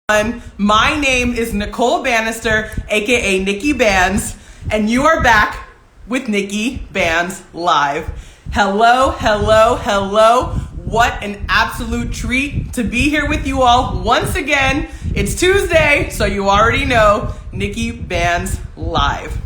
My name is Nicole Banister, aka NIKKI BANZ, and you are back with NIKKI BANZ Live. Hello, hello, hello. What an absolute treat to be here with you all once again. It's Tuesday, so you already know NIKKI BANZ Live.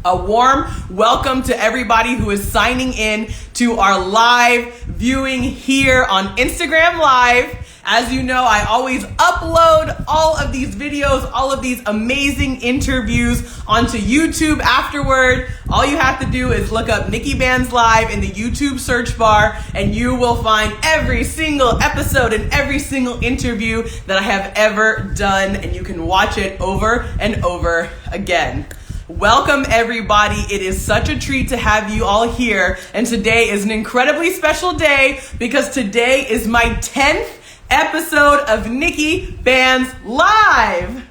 A warm welcome to everybody who is signing in to our live viewing here on Instagram Live. As you know, I always upload all of these videos, all of these amazing interviews onto YouTube afterward. All you have to do is look up NIKKI BANZ Live in the YouTube search bar, and you will find every single episode and every single interview that I have ever done, and you can watch it over and over again. Welcome everybody. It is such a treat to have you all here, and today is an incredibly special day because today is my 10th episode of NIKKI BANZ Live.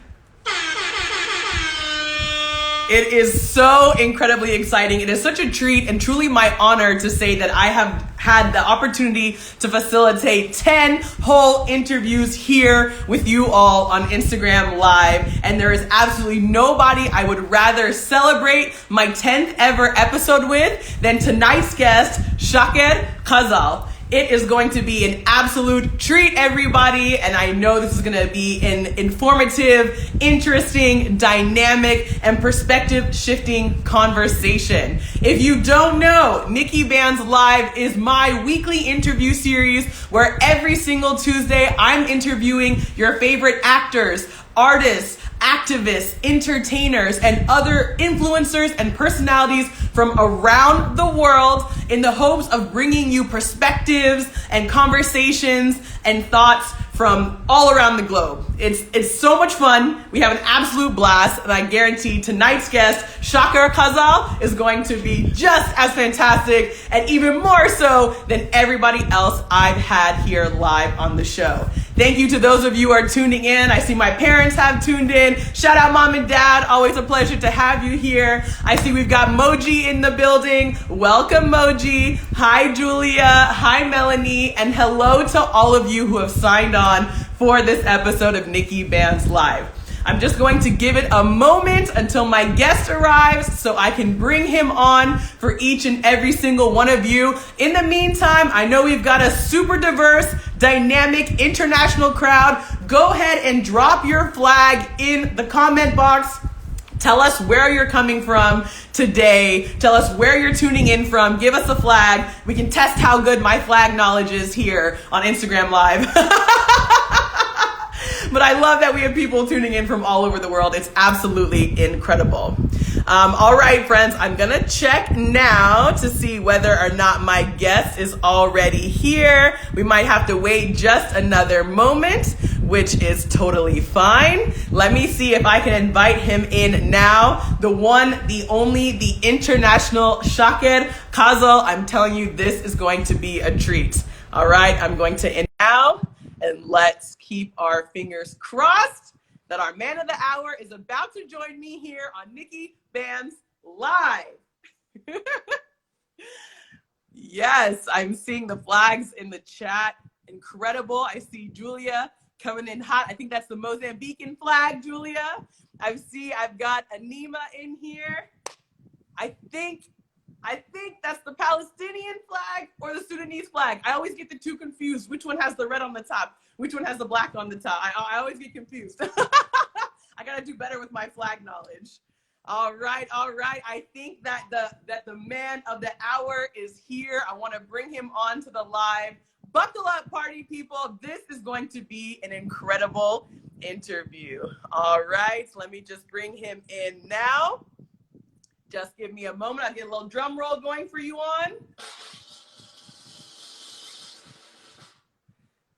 It is so incredibly exciting. It is such a treat and truly my honor to say that I have had the opportunity to facilitate 10 whole interviews here with you all on Instagram Live. And there is absolutely nobody I would rather celebrate my 10th ever episode with than tonight's guest, Chaker Khazaal. It is going to be an absolute treat, everybody, and I know this is going to be an informative, interesting, dynamic, and perspective-shifting conversation. If you don't know, NIKKI BANZ Live is my weekly interview series where every single Tuesday I'm interviewing your favorite actors, artists, activists, entertainers, and other influencers and personalities from around the world in the hopes of bringing you perspectives and conversations and thoughts from all around the globe. It's so much fun. We have an absolute blast, and I guarantee tonight's guest, Chaker Khazaal, is going to be just as fantastic and even more so than everybody else I've had here live on the show. Thank you to those of you who are tuning in. I see my parents have tuned in. Shout out mom and dad. Always a pleasure to have you here. I see we've got Moji in the building. Welcome, Moji. Hi, Julia. Hi, Melanie. And hello to all of you who have signed on for this episode of NIKKI BANZ Live. I'm just going to give it a moment until my guest arrives so I can bring him on for each and every single one of you. In the meantime, I know we've got a super diverse, dynamic, international crowd. Go ahead and drop your flag in the comment box. Tell us where you're coming from today. Tell us where you're tuning in from. Give us a flag. We can test how good my flag knowledge is here on Instagram Live. But I love that we have people tuning in from all over the world. It's absolutely incredible. All right, friends, I'm gonna check now to see whether or not my guest is already here. We might have to wait just another moment, which is totally fine. Let me see if I can invite him in now. The one, the only, the international Chaker Khazaal. I'm telling you, this is going to be a treat. All right, I'm going to end now. And let's keep our fingers crossed that our man of the hour is about to join me here on NIKKI BANZ Live. Yes, I'm seeing the flags in the chat. Incredible. I see Julia coming in hot. I think that's the Mozambican flag, Julia. I've got Anima in here. I think that's the Palestinian flag or the Sudanese flag. I always get the two confused. Which one has the red on the top? Which one has the black on the top? I always get confused. I gotta do better with my flag knowledge. All right. I think that the man of the hour is here. I want to bring him on to the live. Buckle up, party people. This is going to be an incredible interview. All right, so let me just bring him in now. Just give me a moment. I'll get a little drum roll going for you on.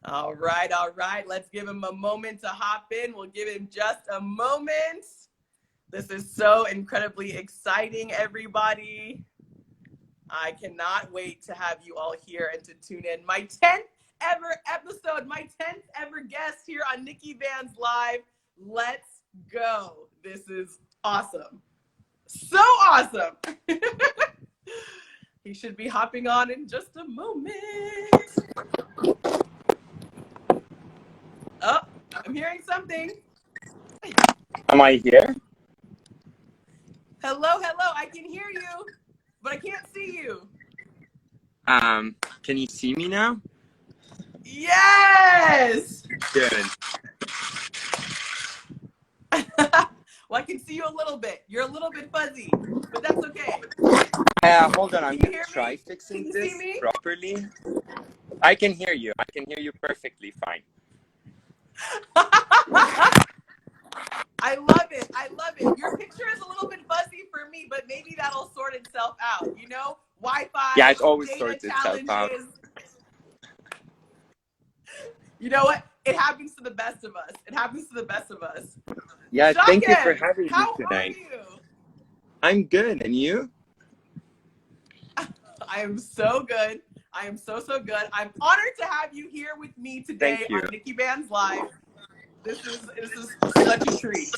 All right. Let's give him a moment to hop in. We'll give him just a moment. This is so incredibly exciting, everybody. I cannot wait to have you all here and to tune in. My 10th ever episode, my 10th ever guest here on NIKKI BANZ Live. Let's go. This is awesome. So awesome. He should be hopping on in just a moment. Oh, I'm hearing something. Am I here? Hello, hello. I can hear you, but I can't see you. Can you see me now? Yes. Good. Well, I can see you a little bit. You're a little bit fuzzy, but that's okay. Hold on. I'm Can you gonna hear try me? fixing Can you this see me? properly. I can hear you. I can hear you perfectly fine. I love it. I love it. Your picture is a little bit fuzzy for me, but maybe that'll sort itself out. You know, Wi-Fi, Yeah, it always data sorts itself out. challenges. You know what? It happens to the best of us. It happens to the best of us. Yeah, thank you for Chaker, having me how are tonight. you? I'm good, and you? I am so good. I am so good. I'm honored to have you here with me today Thank you. on NIKKI BANZ Live. This is such a treat.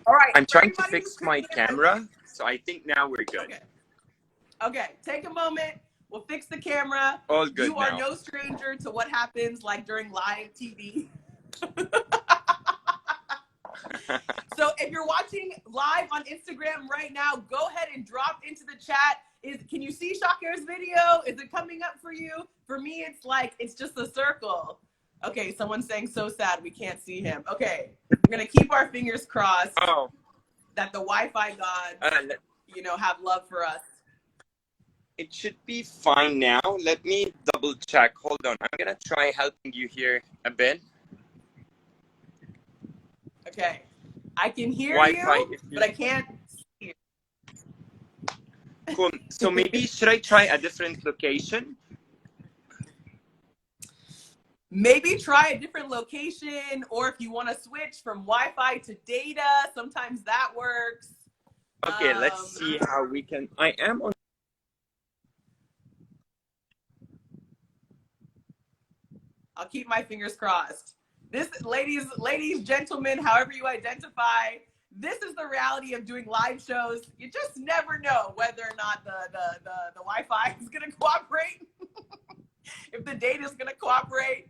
All right. I'm For trying to everybody who's fix tuning my in, camera, so I think now we're good. Okay. Okay. Take a moment. We'll fix the camera. All good You are now. no stranger to what happens like during live TV. So if you're watching live on Instagram right now, go ahead and drop into the chat. Can you see Chaker's video? Is it coming up for you? For me, it's just a circle. Okay, someone's saying so sad we can't see him. Okay, we're gonna keep our fingers crossed that the Wi-Fi gods, have love for us. It should be fine now. Let me double check. Hold on. I'm gonna try helping you here a bit. Okay, I can hear Wi-Fi you, but I can't see you. Cool. So maybe should I try a different location? Maybe try a different location, or if you want to switch from Wi-Fi to data, sometimes that works. Okay, let's see how we can. I am on. I'll keep my fingers crossed. This, ladies, gentlemen, however you identify, this is the reality of doing live shows. You just never know whether or not the Wi-Fi is going to cooperate, if the data is going to cooperate.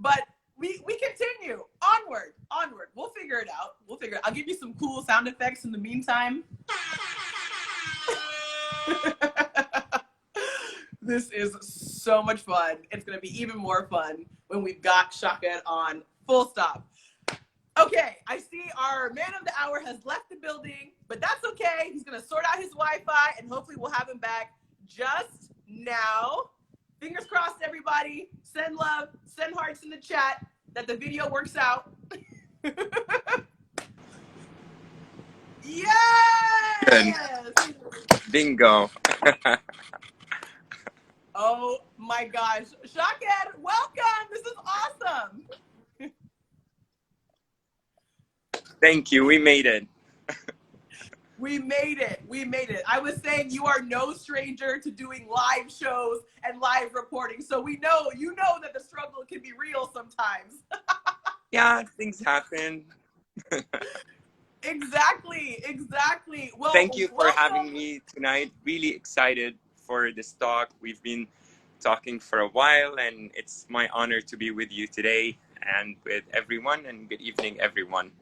But we continue onward. We'll figure it out. I'll give you some cool sound effects in the meantime. This is so much fun. It's going to be even more fun when we've got Chaker on. Full stop. Okay, I see our man of the hour has left the building, but that's okay. He's going to sort out his Wi-Fi, and hopefully we'll have him back just now. Fingers crossed, everybody. Send love, send hearts in the chat that the video works out. Yes! Good. Bingo. Oh my gosh. Chaker, welcome. This is awesome. Thank you. We made it. We made it. I was saying you are no stranger to doing live shows and live reporting. So you know that the struggle can be real sometimes. Yeah, things happen. Exactly. Well, thank you for having me tonight. Really excited for this talk. We've been talking for a while, and it's my honor to be with you today and with everyone, and good evening, everyone.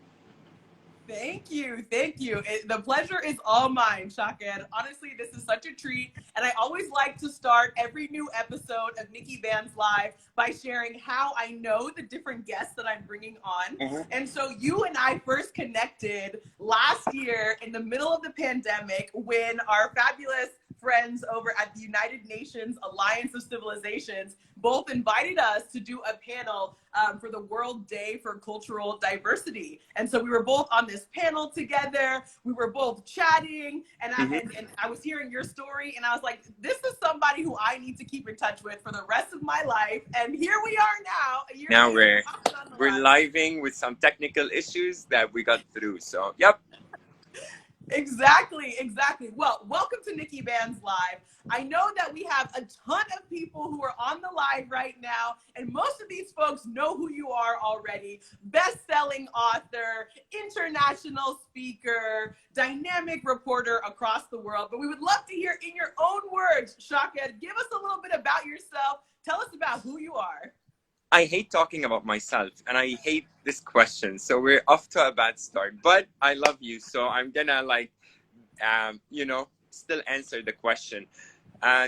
Thank you. The pleasure is all mine, Chaker. Honestly, this is such a treat. And I always like to start every new episode of NIKKI BANZ Live by sharing how I know the different guests that I'm bringing on. Mm-hmm. And so you and I first connected last year in the middle of the pandemic when our fabulous friends over at the United Nations Alliance of Civilizations both invited us to do a panel for the World Day for Cultural Diversity. And so we were both on this panel together. We were both chatting, and I was hearing your story, and I was like, this is somebody who I need to keep in touch with for the rest of my life. And here we are now. Now we're living with some technical issues that we got through. So, yep. Exactly. Well, welcome to NIKKI BANZ Live. I know that we have a ton of people who are on the live right now, and most of these folks know who you are already. Best-selling author, international speaker, dynamic reporter across the world. But we would love to hear in your own words, Chaker, give us a little bit about yourself. Tell us about who you are. I hate talking about myself and I hate this question. So we're off to a bad start. But I love you. So I'm gonna like still answer the question.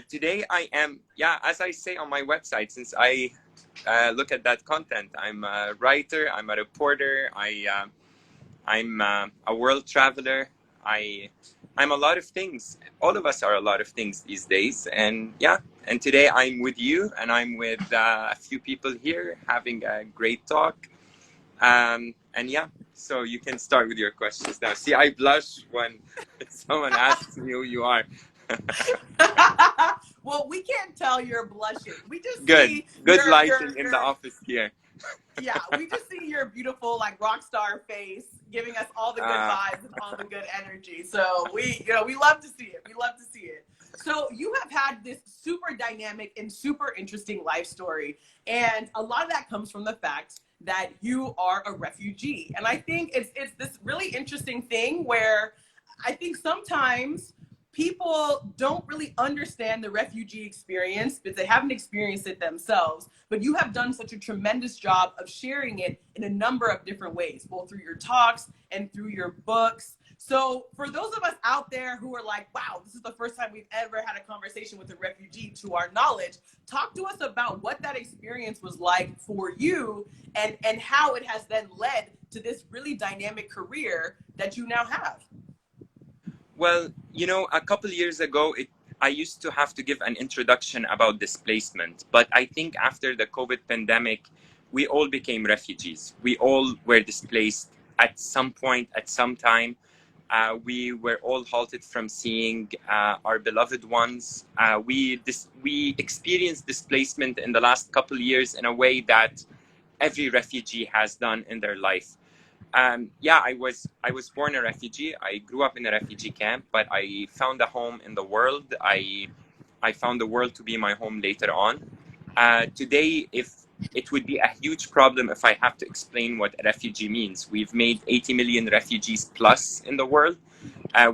Today I am, yeah, as I say on my website, since I look at that content, I'm a writer, I'm a reporter, I'm a world traveler. I I'm a lot of things. All of us are a lot of things these days, and yeah. And today I'm with you, and I'm with a few people here having a great talk. And yeah, so you can start with your questions now. See, I blush when someone asks me who you are. Well, we can't tell you're blushing. We just Good, see good your lighting in the office here. yeah, we just see your beautiful like rock star face giving us all the good vibes and all the good energy. So we love to see it. We love to see it. So you have had this super dynamic and super interesting life story. And a lot of that comes from the fact that you are a refugee. And I think it's this really interesting thing where I think sometimes people don't really understand the refugee experience because they haven't experienced it themselves. But you have done such a tremendous job of sharing it in a number of different ways, both through your talks and through your books. So for those of us out there who are like, wow, this is the first time we've ever had a conversation with a refugee to our knowledge, talk to us about what that experience was like for you and how it has then led to this really dynamic career that you now have. Well, a couple years ago, I used to have to give an introduction about displacement. But I think after the COVID pandemic, we all became refugees. We all were displaced at some point, at some time. We were all halted from seeing our beloved ones. We experienced displacement in the last couple years in a way that every refugee has done in their life. Yeah, I was born a refugee. I grew up in a refugee camp, but I found a home in the world. I found the world to be my home later on. Today, if it would be a huge problem if I have to explain what a refugee means. We've made 80 million refugees plus in the world.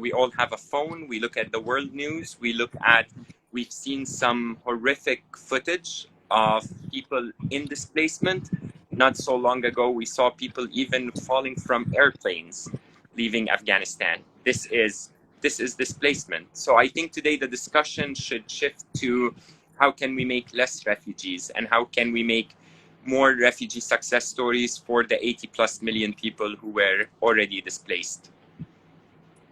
We all have a phone. We look at the world news. We've seen some horrific footage of people in displacement. Not so long ago, we saw people even falling from airplanes leaving Afghanistan. This is displacement. So I think today the discussion should shift to how can we make less refugees and how can we make more refugee success stories for the 80 plus million people who were already displaced.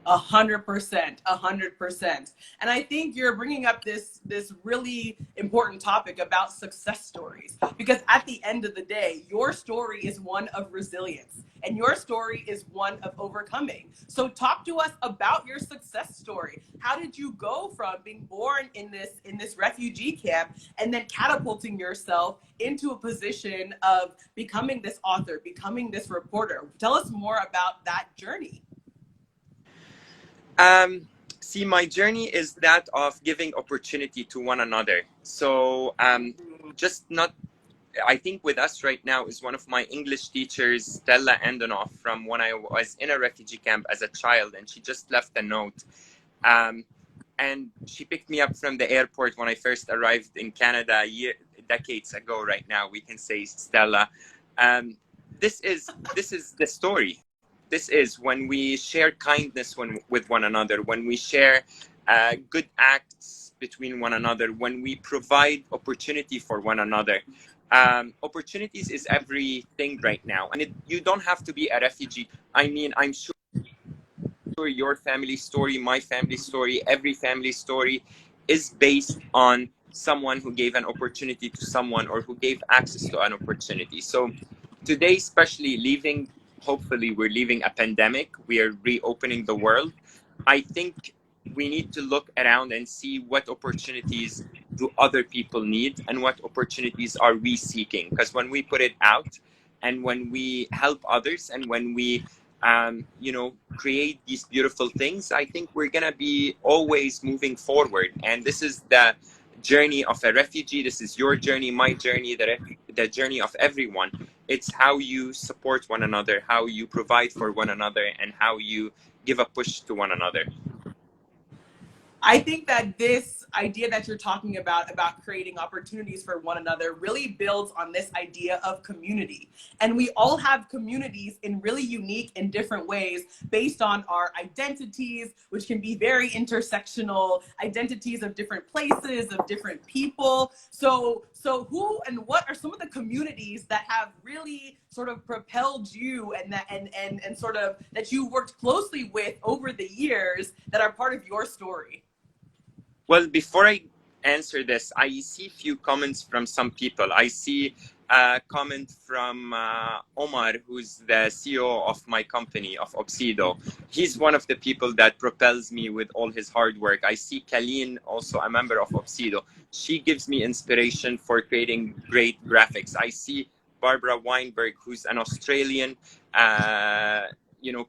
100%, 100%. And I think you're bringing up this really important topic about success stories, because at the end of the day, your story is one of resilience and your story is one of overcoming. So talk to us about your success story. How did you go from being born in this refugee camp and then catapulting yourself into a position of becoming this author, becoming this reporter? Tell us more about that journey. See, my journey is that of giving opportunity to one another. So, just not, I think with us right now is one of my English teachers, Stella Andonoff, from when I was in a refugee camp as a child, and she just left a note. And she picked me up from the airport when I first arrived in Canada decades ago. Right now, we can say Stella. This is the story. This is when we share kindness with one another, when we share good acts between one another, when we provide opportunity for one another. Opportunities is everything right now. And you don't have to be a refugee. I mean, I'm sure your family story, my family story, every family story is based on someone who gave an opportunity to someone or who gave access to an opportunity. So today, especially hopefully we're leaving a pandemic, we are reopening the world. I think we need to look around and see what opportunities do other people need and what opportunities are we seeking. Because when we put it out and when we help others and when we create these beautiful things, I think we're gonna be always moving forward. And this is the journey of a refugee. This is your journey, my journey, the journey of everyone. It's how you support one another, how you provide for one another, and how you give a push to one another. I think that this idea that you're talking about creating opportunities for one another, really builds on this idea of community. And we all have communities in really unique and different ways based on our identities, which can be very intersectional, identities of different places, of different people. So who and what are some of the communities that have really sort of propelled you and sort of that you worked closely with over the years that are part of your story? Well, before I answer this, I see few comments from some people. I see a comment from Omar, who's the CEO of my company, of OBCIDO. He's one of the people that propels me with all his hard work. I see Colleen, also a member of OBCIDO. She gives me inspiration for creating great graphics. I see Barbara Weinberg, who's an Australian,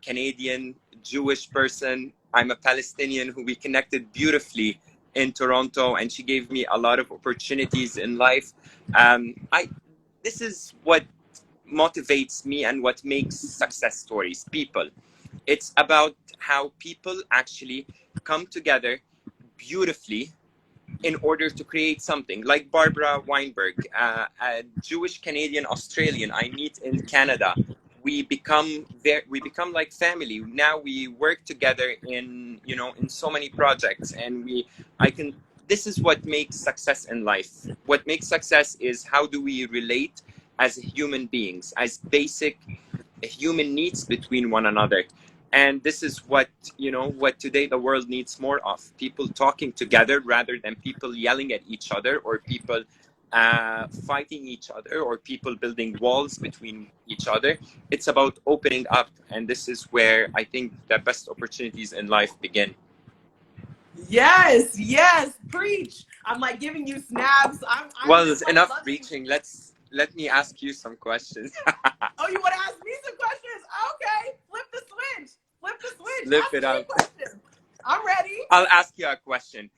Canadian, Jewish person. I'm a Palestinian who we connected beautifully in Toronto, and she gave me a lot of opportunities in life. This is what motivates me and what makes success stories, people. It's about how people actually come together beautifully in order to create something. Like Barbara Weinberg, a Jewish Canadian Australian I meet in Canada. We become like family. Now we work together in so many projects, and this is what makes success in life. What makes success is how do we relate as human beings, as basic human needs between one another. And this is what today the world needs more of: people talking together rather than people yelling at each other, or people fighting each other, or people building walls between each other. It's about opening up, and this is where I think the best opportunities in life begin. Yes, preach. I'm like giving you snaps. Well, there's enough preaching. Let me ask you some questions. Oh, you want to ask me some questions? Okay, flip the switch. Flip ask it up. Questions. I'm ready. I'll ask you a question.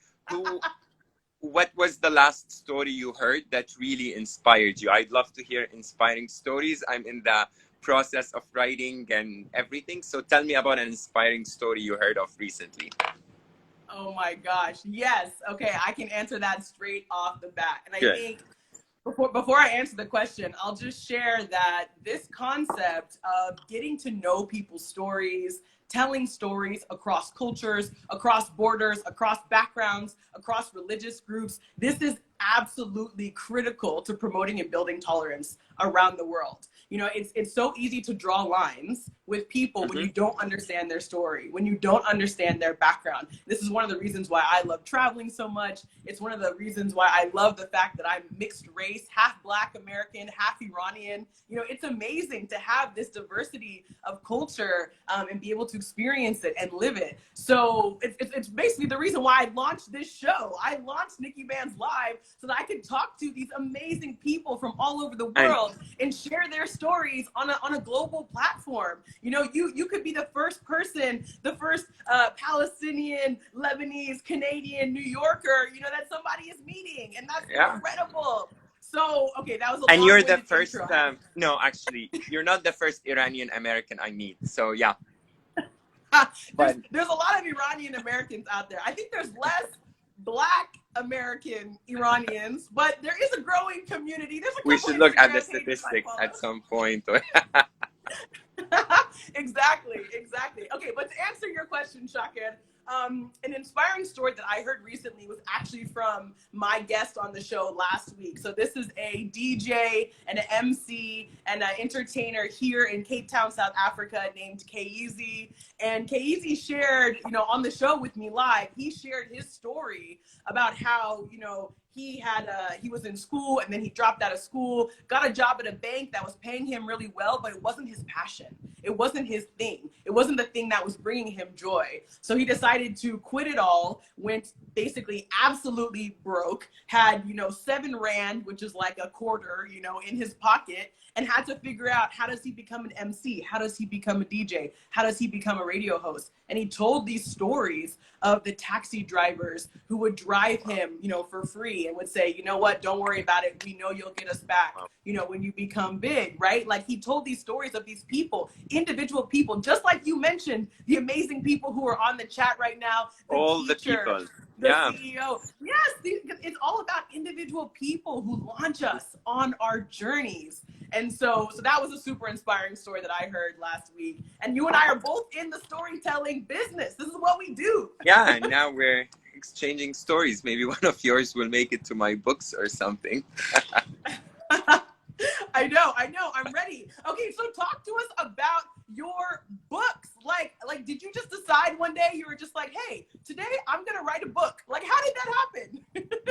What was the last story you heard that really inspired you? I'd love to hear inspiring stories. I'm in the process of writing and everything. So tell me about an inspiring story you heard of recently. Oh my gosh. Yes. Okay. I can answer that straight off the bat. And I think before I answer the question, I'll just share that this concept of getting to know people's stories, telling stories across cultures, across borders, across backgrounds, across religious groups, this is absolutely critical to promoting and building tolerance around the world. It's so easy to draw lines with people when you don't understand their story, when you don't understand their background. This is one of the reasons why I love traveling so much. It's one of the reasons why I love the fact that I'm mixed race, half Black American, half Iranian. It's amazing to have this diversity of culture and be able to experience it and live it. So it's basically the reason why I launched this show. I launched NIKKI BANZ Live so that I could talk to these amazing people from all over the world and share their stories on a global platform. You could be the first person, the first Palestinian, Lebanese, Canadian, New Yorker, that somebody is meeting, and that's incredible. So, okay, that was a and long you're way the to first. intro. No, actually, you're not the first Iranian American I meet. So yeah. There's a lot of Iranian Americans out there. I think there's less Black American Iranians, but there is a growing community. We should look at the statistics at some point. Exactly. Okay, but to answer your question, Chaker, an inspiring story that I heard recently was actually from my guest on the show last week. So this is a DJ and an MC and an entertainer here in Cape Town, South Africa, named Keizi. And Keizi shared, on the show with me live, he shared his story about how, he was in school and then he dropped out of school, got a job at a bank that was paying him really well, but it wasn't his passion. It wasn't his thing. It wasn't the thing that was bringing him joy. So he decided to quit it all, went basically absolutely broke, had, 7 rand, which is like a quarter, in his pocket, and had to figure out, how does he become an MC? How does he become a DJ? How does he become a radio host? And he told these stories of the taxi drivers who would drive him, for free, and would say, you know what, don't worry about it. We know you'll get us back, when you become big, right? Like, he told these stories of these people, individual people, just like you mentioned, the amazing people who are on the chat right now, All teacher, the people. the Yeah. CEO. Yes, it's all about individual people who launch us on our journeys. And so that was a super inspiring story that I heard last week. And you and I are both in the storytelling business. This is what we do. Yeah, and now we're exchanging stories. Maybe one of yours will make it to my books or something. I know. I'm ready. Okay, so talk to us about your books. Like, did you just decide one day, you were just like, hey, today I'm going to write a book? Like, how did that happen?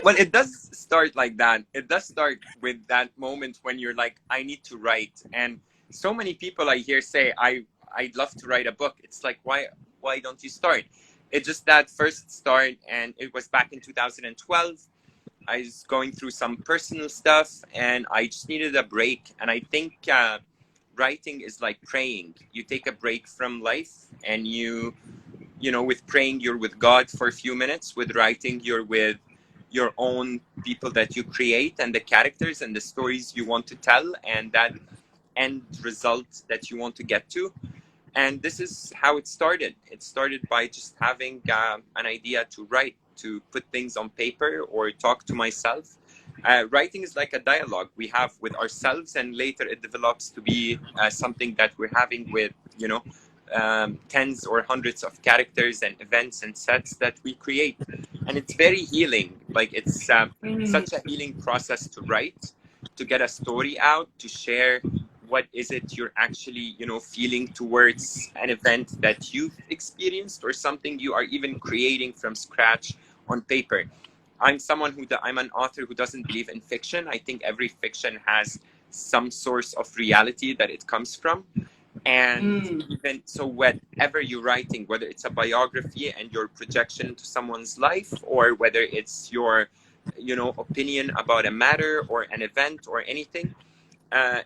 Well, it does start like that. It does start with that moment when you're like, I need to write. And so many people I hear say, I'd love to write a book. It's like, why don't you start? It's just that first start, and it was back in 2012. I was going through some personal stuff, and I just needed a break. And I think writing is like praying. You take a break from life, and with praying, you're with God for a few minutes. With writing, you're with your own people that you create, and the characters and the stories you want to tell, and that end result that you want to get to. And this is how it started. It started by just having an idea to write, to put things on paper or talk to myself. Writing is like a dialogue we have with ourselves, and later it develops to be something that we're having with, tens or hundreds of characters and events and sets that we create. And it's very healing. Like, it's such a healing process to write, to get a story out, to share what is it you're actually, feeling towards an event that you've experienced, or something you are even creating from scratch on paper. I'm an author who doesn't believe in fiction. I think every fiction has some source of reality that it comes from. And even so, whatever you're writing, whether it's a biography and your projection to someone's life, or whether it's your, opinion about a matter or an event or anything,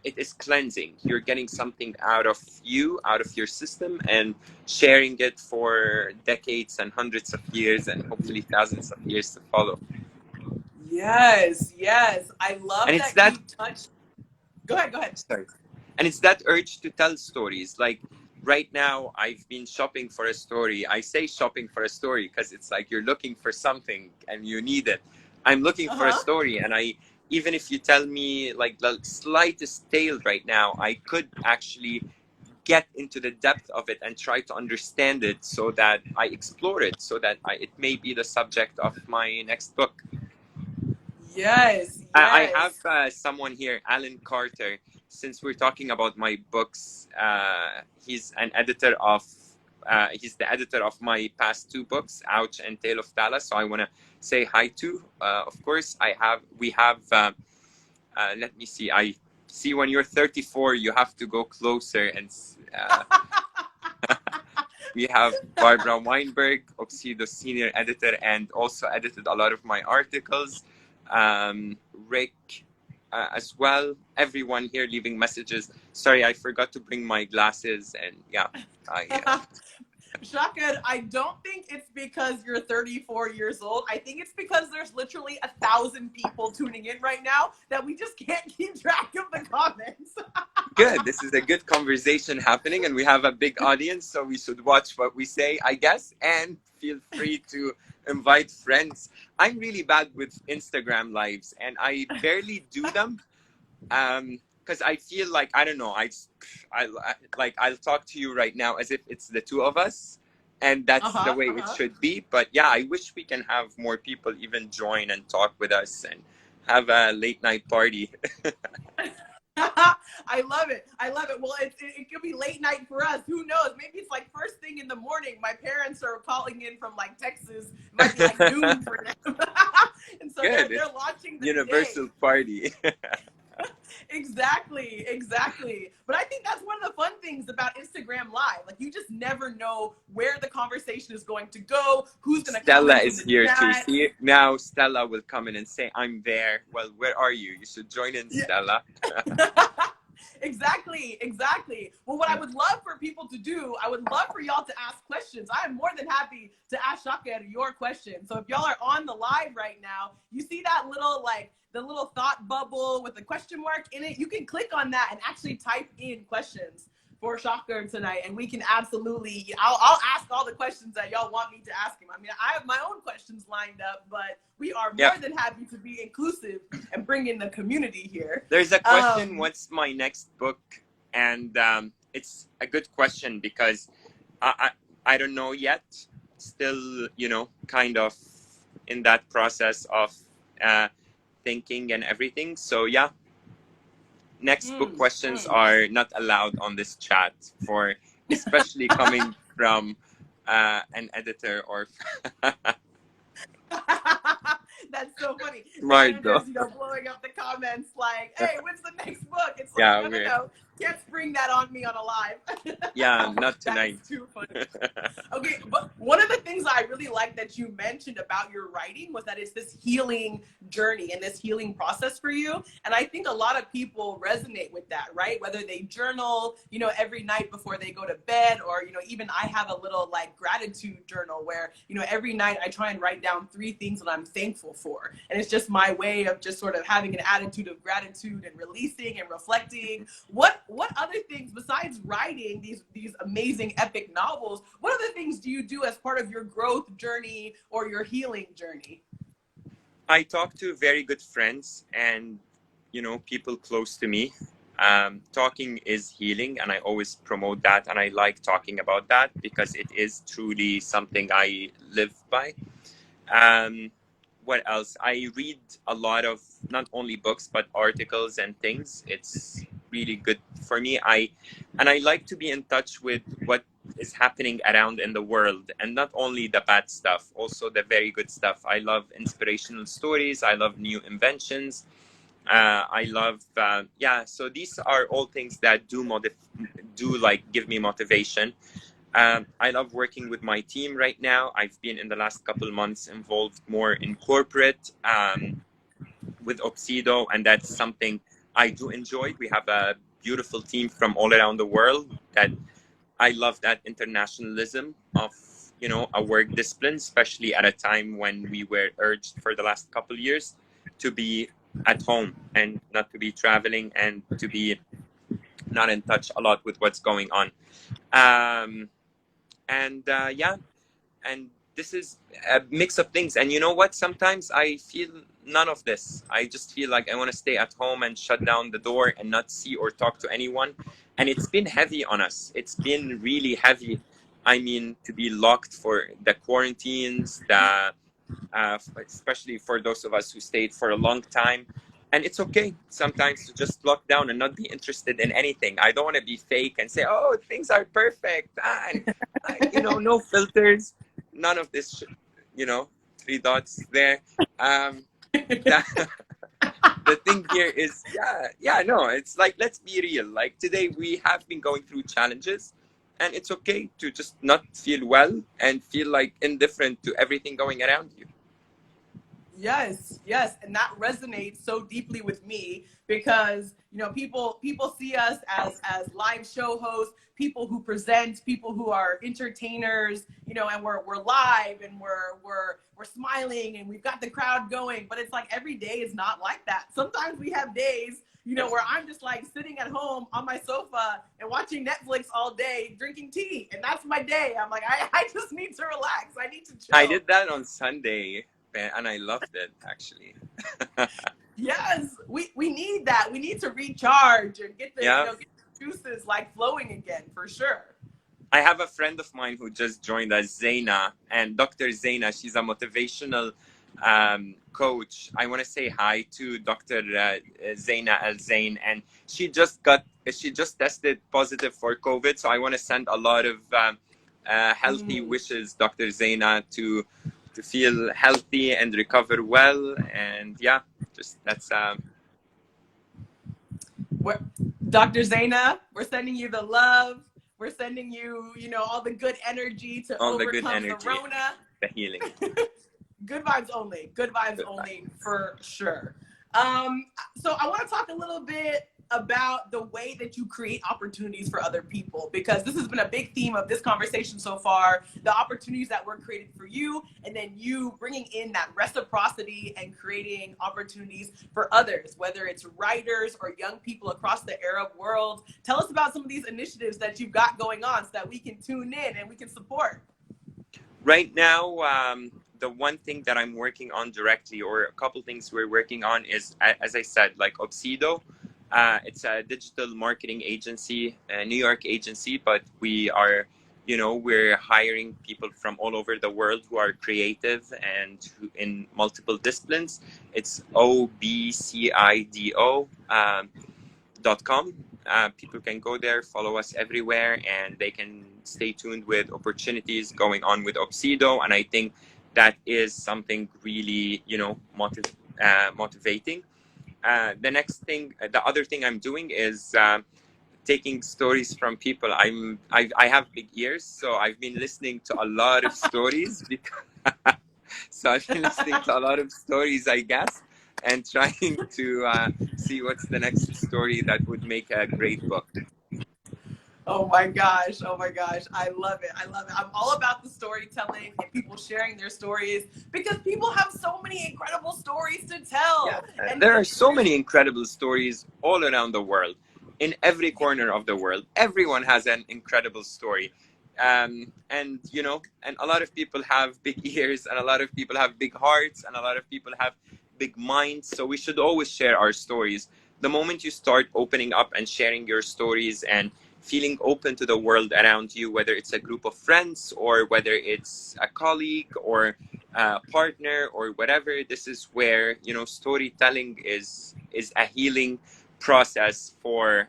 it is cleansing. You're getting something out of your system, and sharing it for decades and hundreds of years, and hopefully thousands of years to follow. Yes. I love and it's that you touched. Go ahead. Sorry. And it's that urge to tell stories. Like, right now, I've been shopping for a story. I say shopping for a story because it's like you're looking for something and you need it. I'm looking for a story, and even if you tell me like the slightest tale right now, I could actually get into the depth of it and try to understand it, so that I explore it, so that it may be the subject of my next book. Yes. I have someone here, Alan Carter. Since we're talking about my books, he's the editor of my past 2 books, Ouch and Tale of Tala. So I want to say hi to. Of course, we have. Let me see. I see when you're 34, you have to go closer, and we have Barbara Weinberg, OBCIDO senior editor, and also edited a lot of my articles. Rick. As well, everyone here leaving messages. Sorry, I forgot to bring my glasses, and Chaker, I don't think it's because you're 34 years old. I think it's because there's literally 1,000 people tuning in right now that we just can't keep track of the comments. Good. This is a good conversation happening, and we have a big audience, so we should watch what we say, I guess, and feel free to invite friends. I'm really bad with Instagram lives, and I barely do them because I feel like, I don't know, I'll talk to you right now as if it's the two of us, and that's the way it should be. But yeah, I wish we can have more people even join and talk with us and have a late night party. I love it. Well, it could be late night for us. Who knows? Maybe it's like first thing in the morning. My parents are calling in from like Texas. It might be like noon for them. And so they're launching the universal day. Party. Exactly, exactly. But I think that's one of the fun things about Instagram Live. Like, you just never know where the conversation is going to go, who's going to Stella comment in is the here too. chat. See, now Stella will come in and say, I'm there. Well, where are you? You should join in, Yeah. Stella. Exactly, exactly. Well, what I would love for people to do, I would love for y'all to ask questions. I am more than happy to ask Chaker your question. So if y'all are on the live right now, you see that little, like, the little thought bubble with the question mark in it. You can click on that and actually type in questions for Chaker tonight, and we can absolutely, I'll ask all the questions that y'all want me to ask him. I mean, I have my own questions lined up, but we are more than happy to be inclusive and bring in the community here. There's a question, what's my next book? And it's a good question because I don't know yet. Still, you know, kind of in that process of thinking and everything. So yeah, next book questions are not allowed on this chat, for especially coming from an editor or That's so funny. Smart, The editors, you know, blowing up the comments like, "Hey, when's the next book?" It's like, yeah, no. Can't spring that on me on a live. Yeah, not tonight. That's too funny. Okay, but one of the things I really like that you mentioned about your writing was that it's this healing journey and this healing process for you. And I think a lot of people resonate with that, right? Whether they journal, you know, every night before they go to bed, or, you know, even I have a little like gratitude journal where, you know, every night I try and write down 3 things that I'm thankful for. And it's just my way of just sort of having an attitude of gratitude and releasing and reflecting. What other things besides writing these amazing epic novels, what other things do you do as part of your growth journey or your healing journey? I talk to very good friends and, you know, people close to me. Talking is healing, and I always promote that, and I like talking about that because it is truly something I live by. What else? I read a lot of not only books but articles and things. It's really good for me. I like to be in touch with what is happening around in the world, and not only the bad stuff, also the very good stuff. I love inspirational stories. I love new inventions. I love so these are all things that do like give me motivation. I love working with my team right now. I've been in the last couple of months involved more in corporate with OBCIDO, and that's something I do enjoy. We have a beautiful team from all around the world. That I love that internationalism of, you know, a work discipline, especially at a time when we were urged for the last couple of years to be at home and not to be traveling and to be not in touch a lot with what's going on. And this is a mix of things. And you know what? Sometimes I feel none of this. I just feel like I want to stay at home and shut down the door and not see or talk to anyone. And it's been heavy on us. It's been really heavy. I mean, to be locked for the quarantines, especially for those of us who stayed for a long time. And it's okay sometimes to just lock down and not be interested in anything. I don't want to be fake and say, oh, things are perfect. You know, no filters, none of this, you know, 3 dots there. The thing here is, no, it's like, let's be real. Like today we have been going through challenges, and it's okay to just not feel well and feel like indifferent to everything going around you. Yes, yes, and that resonates so deeply with me because, you know, people see us as live show hosts, people who present, people who are entertainers, you know, and we're live and we're smiling and we've got the crowd going, but it's like every day is not like that. Sometimes we have days, you know, where I'm just like sitting at home on my sofa and watching Netflix all day, drinking tea, and that's my day. I'm like, I just need to relax. I need to chill. I did that on Sunday, and I loved it, actually. Yes, we need that. We need to recharge and get the, you know, get the juices like flowing again, for sure. I have a friend of mine who just joined us, Zaina, and Dr. Zaina. She's a motivational coach. I want to say hi to Dr. Zaina Al Zain, and she just tested positive for COVID. So I want to send a lot of healthy wishes, Dr. Zaina, to feel healthy and recover well. And yeah, just that's We're, Dr. Zaina, we're sending you the love. We're sending you, all the good energy to All the good overcome the energy, Rona. the healing. Good vibes only. Good vibes Good only vibes. for sure. So I want to talk a little bit about the way that you create opportunities for other people, because this has been a big theme of this conversation so far, the opportunities that were created for you, and then you bringing in that reciprocity and creating opportunities for others, whether it's writers or young people across the Arab world. Tell us about some of these initiatives that you've got going on so that we can tune in and we can support. Right now, the one thing that I'm working on directly, or a couple things we're working on, is, as I said, like OBCIDO. It's a digital marketing agency, a New York agency, but we're hiring people from all over the world who are creative and in multiple disciplines. It's OBCIDO.com. People can go there, follow us everywhere, and they can stay tuned with opportunities going on with OBCIDO. And I think that is something really, motivating. The other thing I'm doing is taking stories from people. I have big ears, so I've been listening to a lot of stories. So I've been listening to a lot of stories, I guess, and trying to see what's the next story that would make a great book. Oh my gosh. Oh my gosh. I love it. I love it. I'm all about the storytelling and people sharing their stories, because people have so many incredible stories to tell. Yeah, And there are so many incredible stories all around the world, in every corner of the world. Everyone has an incredible story. And a lot of people have big ears, and a lot of people have big hearts, and a lot of people have big minds. So we should always share our stories. The moment you start opening up and sharing your stories and feeling open to the world around you, whether it's a group of friends or whether it's a colleague or partner or whatever, this is where storytelling is a healing process for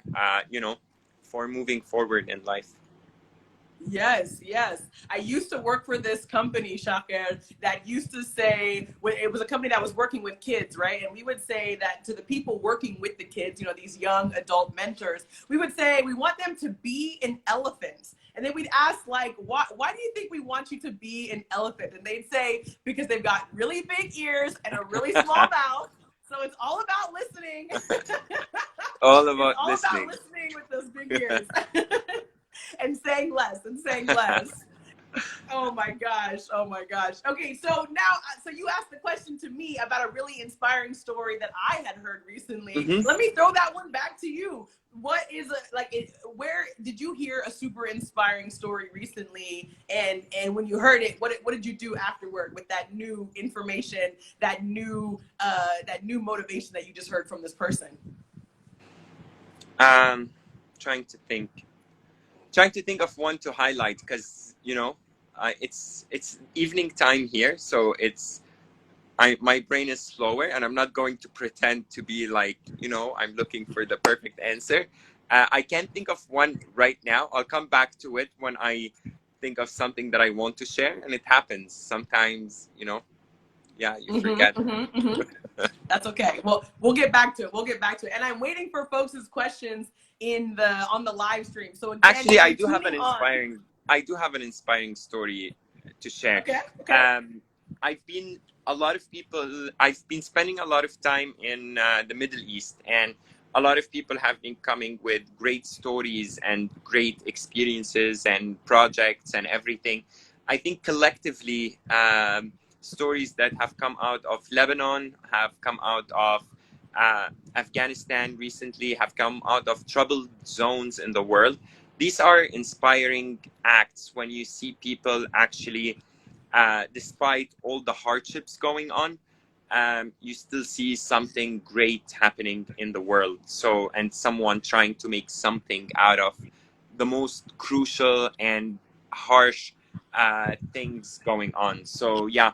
for moving forward in life. yes, yes. I used to work for this company, Chaker, that used to say, it was a company that was working with kids, right? And we would say that to the people working with the kids, these young adult mentors, we would say, we want them to be an elephant. And then we'd ask, like, why do you think we want you to be an elephant? And they'd say, because they've got really big ears and a really small mouth. So it's all about listening. All about it's all listening. about listening with those big ears. And saying less and saying less. Oh my gosh. Oh my gosh. Okay, so you asked the question to me about a really inspiring story that I had heard recently. Mm-hmm. Let me throw that one back to you. What is where did you hear a super inspiring story recently? And when you heard it, what did you do afterward with that new information, that new motivation that you just heard from this person? Trying to think of one to highlight, because it's evening time here, so my brain is slower, and I'm not going to pretend to be like I'm looking for the perfect answer. I can't think of one right now. I'll come back to it when I think of something that I want to share, and it happens sometimes. You forget. That's okay. Well, we'll get back to it. And I'm waiting for folks' questions on the live stream. So again, actually, I do have an inspiring story to share. Okay. I've been spending a lot of time in the Middle East, and a lot of people have been coming with great stories and great experiences and projects and everything. I think collectively, stories that have come out of Lebanon, have come out of Afghanistan recently, have come out of troubled zones in the world. These are inspiring acts when you see people actually, despite all the hardships going on, you still see something great happening in the world. So, and someone trying to make something out of the most crucial and harsh things going on. So yeah,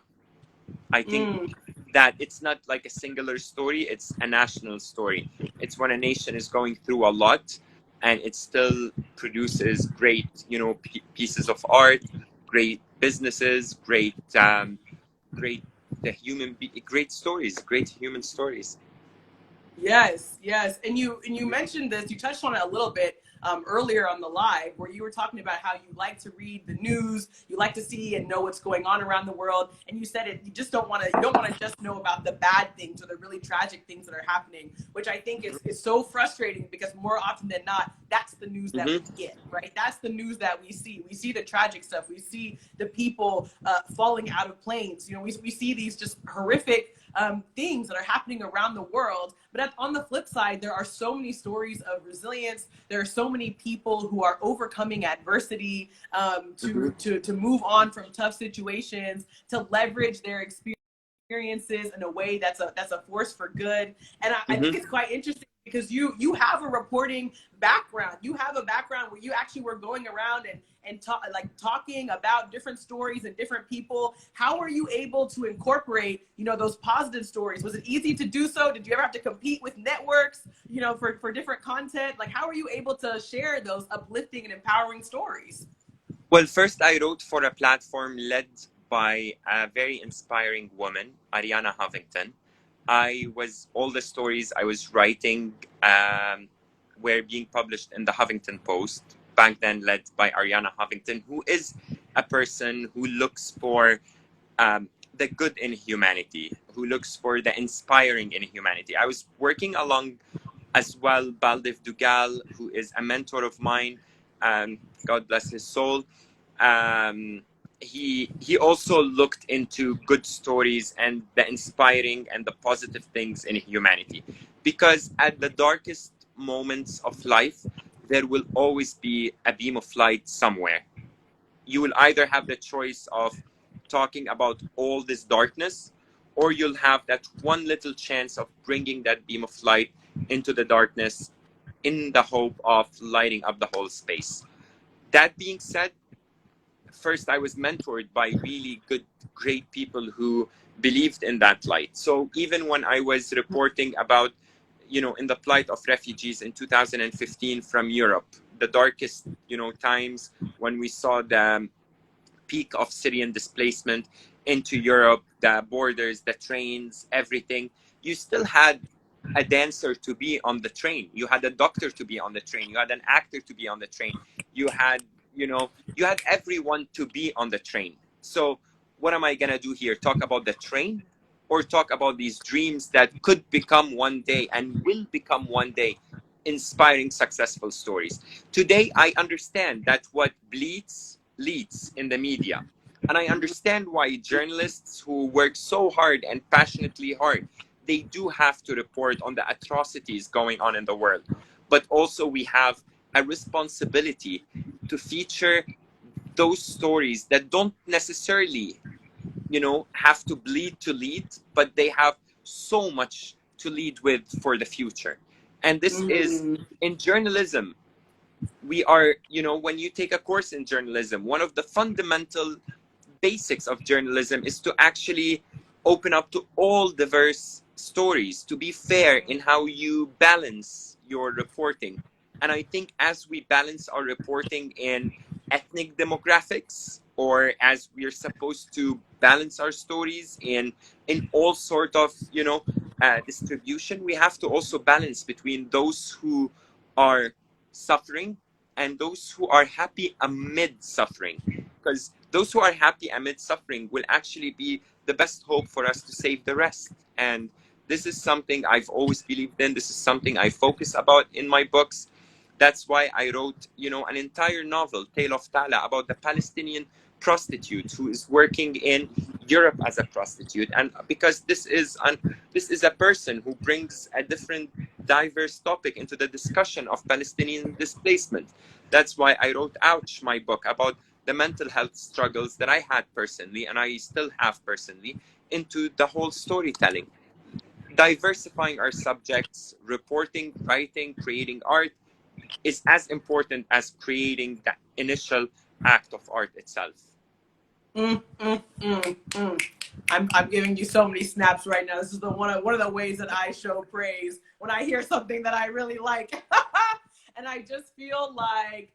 I think that it's not like a singular story, it's a national story. It's when a nation is going through a lot, and it still produces great, pieces of art, great businesses, great great human stories, great human stories. Yes, yes. And you mentioned this, you touched on it a little bit earlier on the live, where you were talking about how you like to read the news, you like to see and know what's going on around the world, and you said it, you just don't want to, you don't want to just know about the bad things or the really tragic things that are happening, which I think is so frustrating, because more often than not, that's the news that we Mm-hmm. get, right? That's the news that we see. We see the tragic stuff. We see the people falling out of planes. You know, we see these just horrific things that are happening around the world. But on the flip side, there are so many stories of resilience. There are so many people who are overcoming adversity, Mm-hmm. to move on from tough situations, to leverage their experiences in a way that's a force for good. And I think Mm-hmm. it's quite interesting, because you have a reporting background. You have a background where you actually were going around and talking about different stories and different people. How were you able to incorporate, you know, those positive stories? Was it easy to do so? Did you ever have to compete with networks, you know, for different content? Like, how were you able to share those uplifting and empowering stories? Well, first, I wrote for a platform led by a very inspiring woman, Ariana Huffington. All the stories I was writing were being published in the Huffington Post, back then led by Ariana Huffington, who is a person who looks for the good in humanity, who looks for the inspiring in humanity. I was working along as well Baldev Dugal, who is a mentor of mine, God bless his soul. Um, he also looked into good stories and the inspiring and the positive things in humanity, because at the darkest moments of life there will always be a beam of light somewhere. You will either have the choice of talking about all this darkness, or you'll have that one little chance of bringing that beam of light into the darkness in the hope of lighting up the whole space. That being said, first I was mentored by really good, great people who believed in that light. So even when I was reporting about, in the plight of refugees in 2015 from Europe, the darkest, times when we saw the peak of Syrian displacement into Europe, the borders, the trains, everything, you still had a dancer to be on the train. You had a doctor to be on the train. You had an actor to be on the train. You had, you had everyone to be on the train. So what am I going to do here? Talk about the train, or talk about these dreams that could become one day and will become one day inspiring, successful stories? Today, I understand that what bleeds leads in the media. And I understand why journalists who work so hard and passionately hard, they do have to report on the atrocities going on in the world. But also we have a responsibility to feature those stories that don't necessarily, have to bleed to lead, but they have so much to lead with for the future. And this is Mm, in journalism. We are, when you take a course in journalism, one of the fundamental basics of journalism is to actually open up to all diverse stories, to be fair in how you balance your reporting. And I think as we balance our reporting in ethnic demographics, or as we are supposed to balance our stories in all sort of distribution, we have to also balance between those who are suffering and those who are happy amid suffering, because those who are happy amid suffering will actually be the best hope for us to save the rest. And this is something I've always believed in. This is something I focus about in my books. That's why I wrote, an entire novel, Tale of Tala, about the Palestinian prostitute who is working in Europe as a prostitute. And because this is a person who brings a different, diverse topic into the discussion of Palestinian displacement. That's why I wrote Ouch, my book, about the mental health struggles that I had personally, and I still have personally, into the whole storytelling. Diversifying our subjects, reporting, writing, creating art is as important as creating that initial act of art itself. mm, mm, mm, mm. I'm giving you so many snaps right now. This is one of the ways that I show praise, when I hear something that I really like. And I just feel like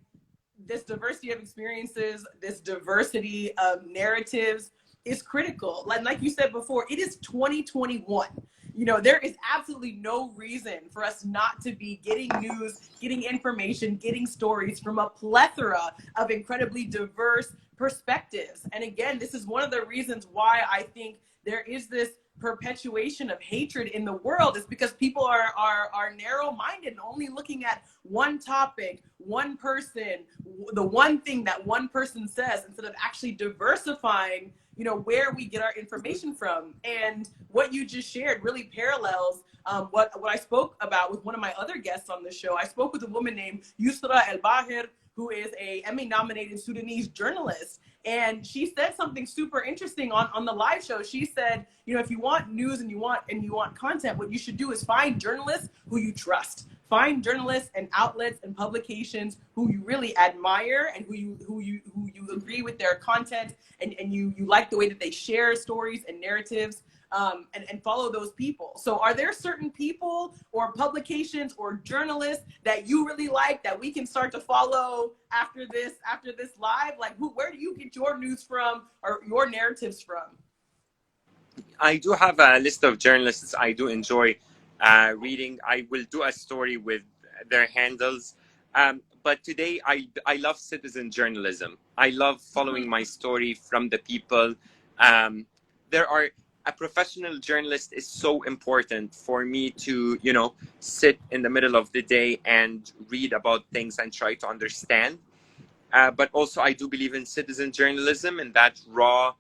this diversity of experiences, this diversity of narratives is critical. Like you said before, it is 2021. you know, there is absolutely no reason for us not to be getting news, getting information, getting stories from a plethora of incredibly diverse perspectives. And again, this is one of the reasons why I think there is this perpetuation of hatred in the world, is because people are narrow-minded and only looking at one topic, one person, the one thing that one person says, instead of actually diversifying, you know, where we get our information from. And what you just shared really parallels what I spoke about with one of my other guests on the show. I spoke with a woman named Yusra El Bahir, who is a Emmy-nominated Sudanese journalist. And she said something super interesting on the live show. She said, you know, if you want news and you want content, what you should do is find journalists who you trust. Find journalists and outlets and publications who you really admire and who you agree with their content, and you like the way that they share stories and narratives. And follow those people. So are there certain people or publications or journalists that you really like that we can start to follow after this live? Like, where do you get your news from or your narratives from? I do have a list of journalists I do enjoy reading. I will do a story with their handles. But today I love citizen journalism. I love following my story from the people. A professional journalist is so important for me to, you know, sit in the middle of the day and read about things and try to understand. But also I do believe in citizen journalism and that raw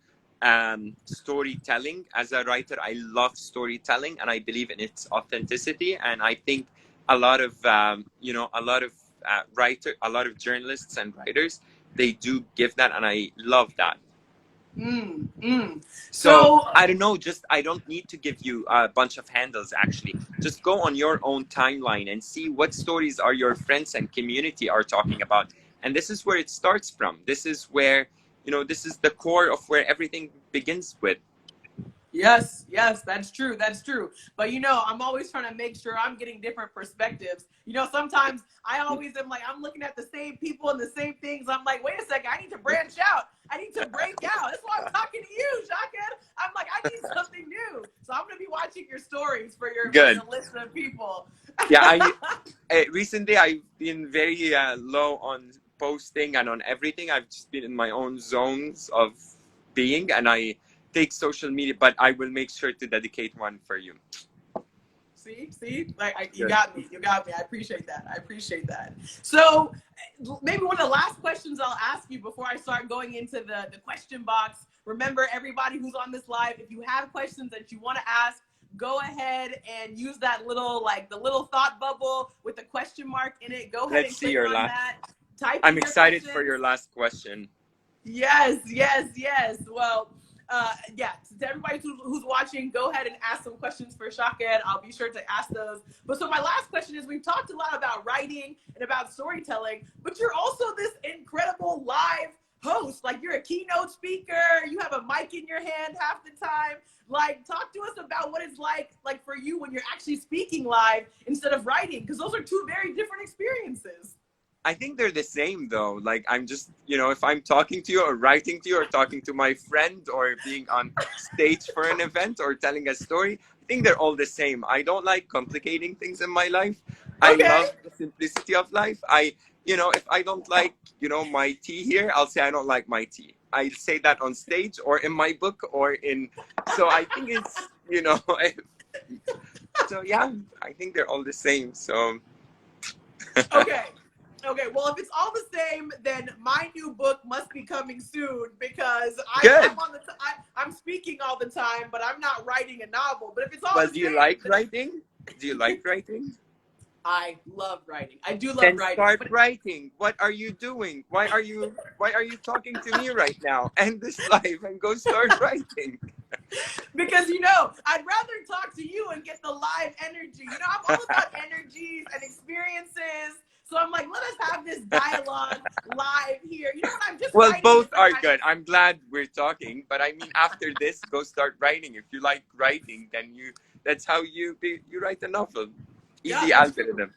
storytelling. As a writer, I love storytelling and I believe in its authenticity. And I think a lot of, you know, a lot of journalists and writers, they do give that, and I love that. So I don't know, I don't need to give you a bunch of handles. Actually, just go on your own timeline and see what stories are your friends and community are talking about. And this is where it starts from. This is where, you know, this is the core of where everything begins with. Yes, that's true. That's true. But, you know, I'm always trying to make sure I'm getting different perspectives. You know, sometimes I always am like, I'm looking at the same people and the same things. I'm like, wait a second, I need to branch out. I need to break out. That's why I'm talking to you, Chaker. I'm like, I need something new. So I'm going to be watching your stories for your list of people. Yeah, recently I've been very low on posting and on everything. I've just been in my own zones of being, and I take social media, but I will make sure to dedicate one for you. See, like you got me. I appreciate that. So maybe one of the last questions I'll ask you before I start going into the question box. Remember, everybody who's on this live, if you have questions that you want to ask, go ahead and use that little, like the little thought bubble with the question mark in it. Go ahead and click on that. I'm excited for your last question. Yes. Well, yeah, to everybody who's watching, go ahead and ask some questions for Chaker. I'll be sure to ask those. But so my last question is, we've talked a lot about writing and about storytelling, but you're also this incredible live host. Like, you're a keynote speaker. You have a mic in your hand half the time. Like, talk to us about what it's like for you when you're actually speaking live instead of writing, because those are two very different experiences. I think they're the same though. Like, I'm just, you know, if I'm talking to you or writing to you or talking to my friend or being on stage for an event or telling a story, I think they're all the same. I don't like complicating things in my life. Okay. I love the simplicity of life. You know, if I don't like, you know, my tea here, I'll say I don't like my tea. I say that on stage or in my book or so I think it's, you know, so yeah, I think they're all the same. So. Okay, well, if it's all the same, then my new book must be coming soon, because I'm speaking all the time, but I'm not writing a novel. But if it's all the same, do you like writing? Do you like writing? I love writing. I do love writing. Start writing. What are you doing? Why are you talking to me right now? End this live and go start writing. Because, you know, I'd rather talk to you and get the live energy. You know, I'm all about energies and experiences. So I'm like, let us have this dialogue live here. You know what? I'm just both are good. I'm glad we're talking, but I mean, after this, go start writing. If you like writing, then that's how you write a novel. Easy algorithm.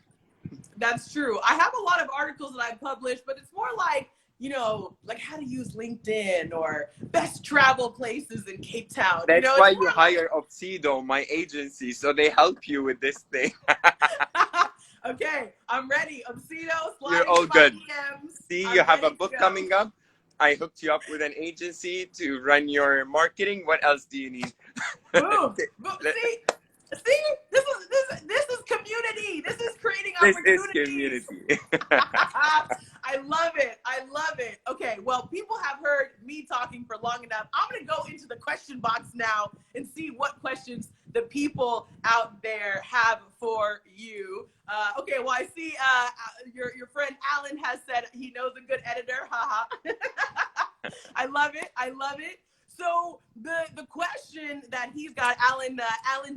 That's true. I have a lot of articles that I publish, but it's more like, you know, like how to use LinkedIn or best travel places in Cape Town. That's You know, why it's you more hire OBCIDO, my agency, so they help you with this thing. like, okay, I'm ready. OBCIDO, slide You're all into my good. DMs. See, you I'm have a ready to book go. coming up. I hooked you up with an agency to run your marketing. What else do you need? Boom. Let- See, this is community. This is creating This is opportunities. community. I love it. I love it. Okay, well, people have heard me talking for long enough. I'm going to go into the question box now and see what questions the people out there have for you. Okay, well, I see your friend Alan has said he knows a good editor. Haha. I love it. I love it. So the question that he's got, Alan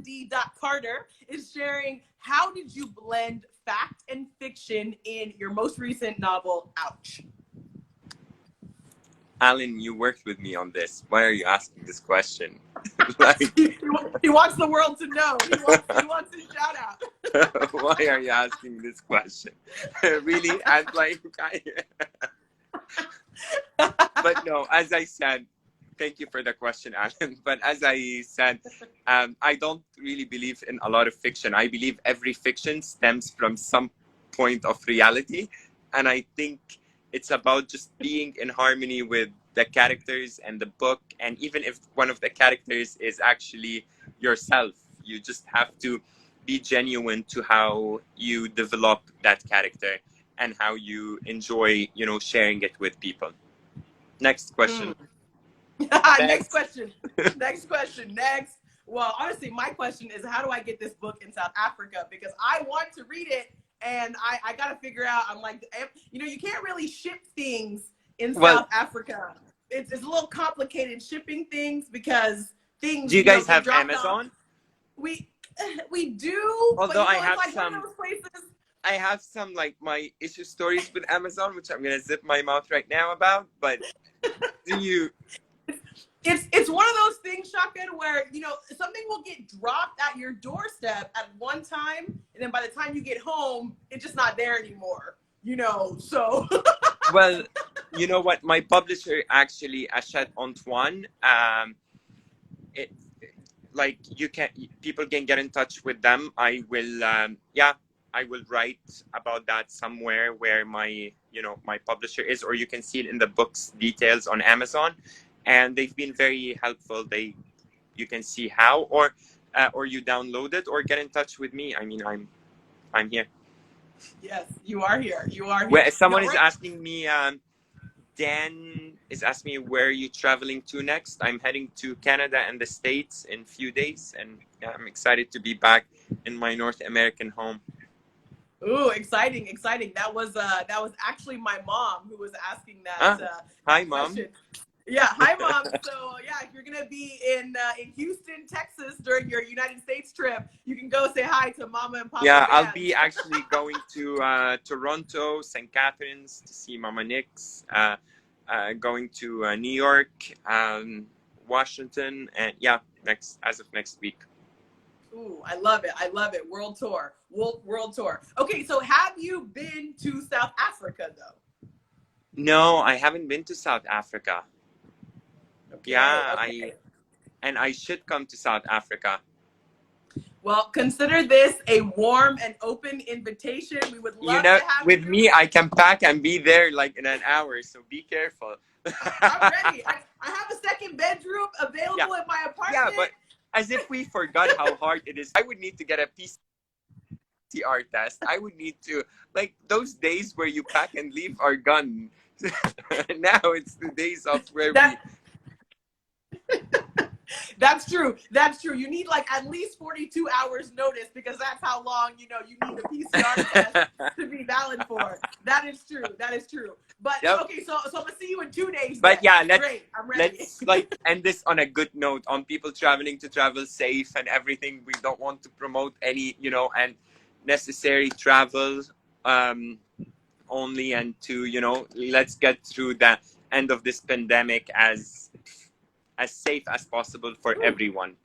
D. Carter, is sharing, how did you blend fact and fiction in your most recent novel, Ouch? Alan, you worked with me on this. Why are you asking this question? Like, he wants the world to know. He wants his shout out. why are you asking this question? Really? And like, but no, as I said, thank you for the question, Alan. But as I said, I don't really believe in a lot of fiction. I believe every fiction stems from some point of reality. And I think it's about just being in harmony with the characters and the book. And even if one of the characters is actually yourself, you just have to be genuine to how you develop that character and how you enjoy, you know, sharing it with people. Next question. Next question. Next question. Next. Well, honestly, my question is, how do I get this book in South Africa? Because I want to read it, and I got to figure out, I'm like, you know, you can't really ship things in South Africa. It's a little complicated shipping things because things. Do you guys have dropped Amazon? Off. We do. Although but, I have like some. one of those places. I have some like my issue stories with Amazon, which I'm gonna zip my mouth right now about. But do you? It's one of those things, Chaker, where, you know, something will get dropped at your doorstep at one time, and then by the time you get home, it's just not there anymore. You know, so. Well, you know what? My publisher actually, Achat Antoine, it like people can get in touch with them. I will, I will write about that somewhere where my publisher is, or you can see it in the book's details on Amazon. And they've been very helpful. You can see how, or you download it, or get in touch with me. I mean, I'm here. Yes, you are here. You are here. Well, someone is asking me. Dan is asking me, where are you traveling to next? I'm heading to Canada and the States in a few days, and I'm excited to be back in my North American home. Ooh, exciting, exciting. That was actually my mom who was asking that. Hi, that Mom. question. Yeah, hi, Mom. So, yeah, if you're going to be in Houston, Texas during your United States trip, you can go say hi to Mama and Papa. Yeah, I'll be actually going to Toronto, St. Catharines to see Mama Nix, going to New York, Washington, and as of next week. Ooh, I love it. I love it. World tour. World tour. Okay, so have you been to South Africa, though? No, I haven't been to South Africa. Okay, yeah, okay. I should come to South Africa. Well, consider this a warm and open invitation. We would love to have with you. me, I can pack and be there like in an hour, so be careful. I'm ready. I have a second bedroom available in my apartment. Yeah, but as if we forgot how hard it is. I would need to get a PCR test. I would need to, like, those days where you pack and leave are gone. Now it's the days of where That's true. That's true. You need like at least 42 hours notice, because that's how long, you need the PCR test to be valid for. That is true. That is true. But okay, so I'm gonna see you in 2 days. But then. Great. I'm ready. Let's end this on a good note, on people traveling to travel safe and everything. We don't want to promote any, and necessary travel only, and to, let's get through the end of this pandemic as safe as possible for everyone.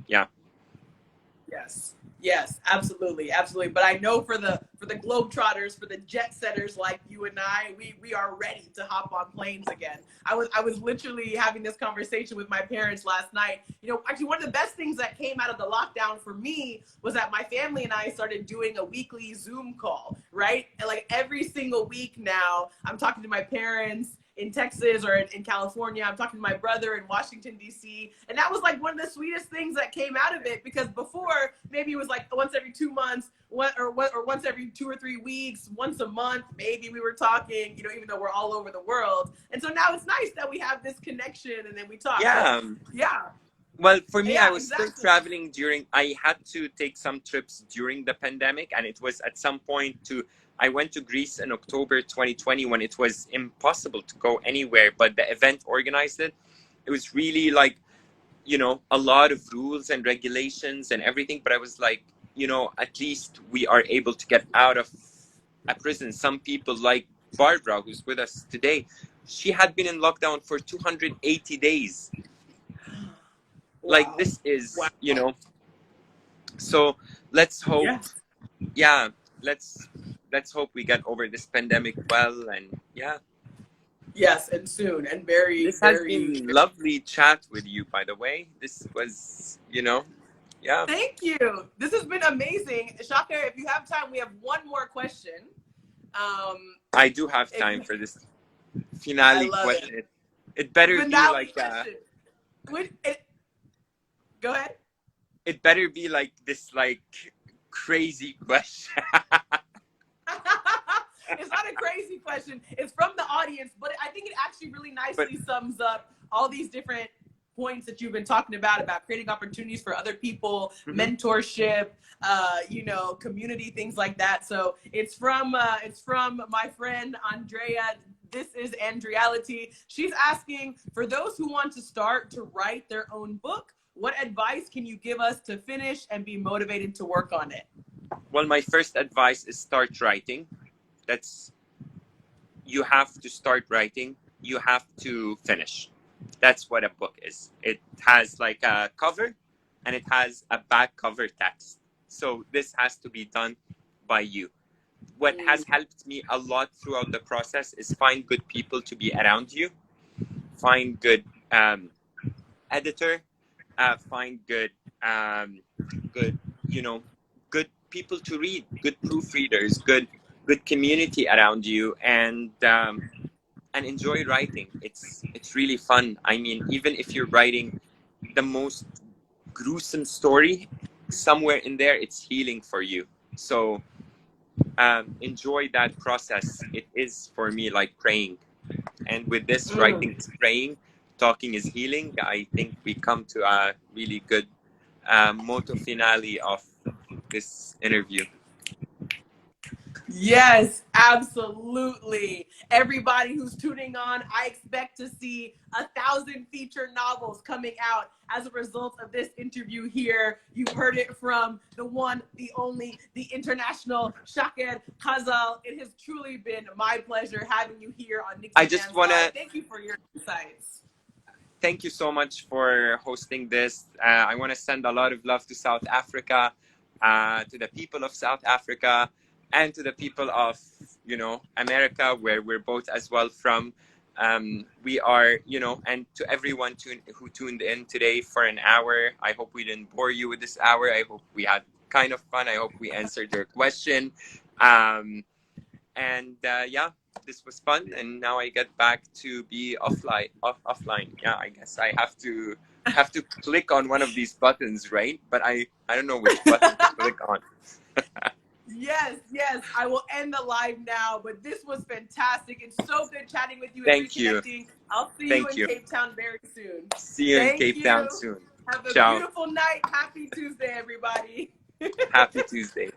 Yes. Yes, absolutely, absolutely. But I know for the globetrotters, for the jet setters like you and I, we are ready to hop on planes again. I was literally having this conversation with my parents last night. You know, actually one of the best things that came out of the lockdown for me was that my family and I started doing a weekly Zoom call, right? And like every single week now, I'm talking to my parents in Texas or in California. I'm talking to my brother in Washington, D.C. And that was like one of the sweetest things that came out of it, because before maybe it was like once every 2 months, or once every 2 or 3 weeks, once a month, maybe we were talking, you know, even though we're all over the world. And so now it's nice that we have this connection and then we talk. Yeah. Yeah. Well, for me, Yeah, I was still traveling I had to take some trips during the pandemic, and it was at some point I went to Greece in October 2020 when it was impossible to go anywhere, but the event organized it. It was really like, you know, a lot of rules and regulations and everything, but I was like, you know, at least we are able to get out of a prison. Some people like Barbara, who's with us today, she had been in lockdown for 280 days. Wow. Like this is, wow. You know, so let's hope, yeah, let's hope we get over this pandemic well, and yeah. Yes, and soon, and This has been lovely chat with you, by the way. This was, you know, yeah. Thank you. This has been amazing. Chaker, if you have time, we have one more question. I do have time for this finale question. It better be like go ahead. It better be like this, like crazy question. It's not a crazy question. It's from the audience, but I think it actually really nicely sums up all these different points that you've been talking about creating opportunities for other people, mentorship, you know, community, things like that. So it's from my friend Andrea. This is Andreality. She's asking, for those who want to start to write their own book, what advice can you give us to finish and be motivated to work on it? Well, my first advice is start writing. You have to start writing. You have to finish. That's what a book is. It has like a cover and it has a back cover text. So this has to be done by you. What has helped me a lot throughout the process is find good people to be around you. Find good editor. Find good, you know, good people to read, good proofreaders, good community around you, and enjoy writing. It's really fun. I mean, even if you're writing the most gruesome story, somewhere in there it's healing for you. So enjoy that process. It is for me like praying, and with this, writing is praying, talking is healing. I think we come to a really good motto finale of this interview. Yes, absolutely. Everybody who's tuning on, I expect to see 1,000 feature novels coming out as a result of this interview here. You've heard it from the one, the only, the international Chaker Khazaal. It has truly been my pleasure having you here on NIKKI BANZ. I just want to thank you for your insights. Thank you so much for hosting this. I want to send a lot of love to South Africa, to the people of South Africa, and to the people of, you know, America, where we're both as well from. We are, you know, and to everyone who tuned in today for an hour. I hope we didn't bore you with this hour. I hope we had kind of fun. I hope we answered your question. Yeah, this was fun, and now I get back to be offline. Yeah, I guess I have to click on one of these buttons, right? But I don't know which button to click on. Yes, I will end the live now, but this was fantastic. It's so good chatting with you. Thank you. I'll see you in Cape Town very soon. See you in Cape Town soon. Have a beautiful night. Happy Tuesday, everybody. Happy Tuesday.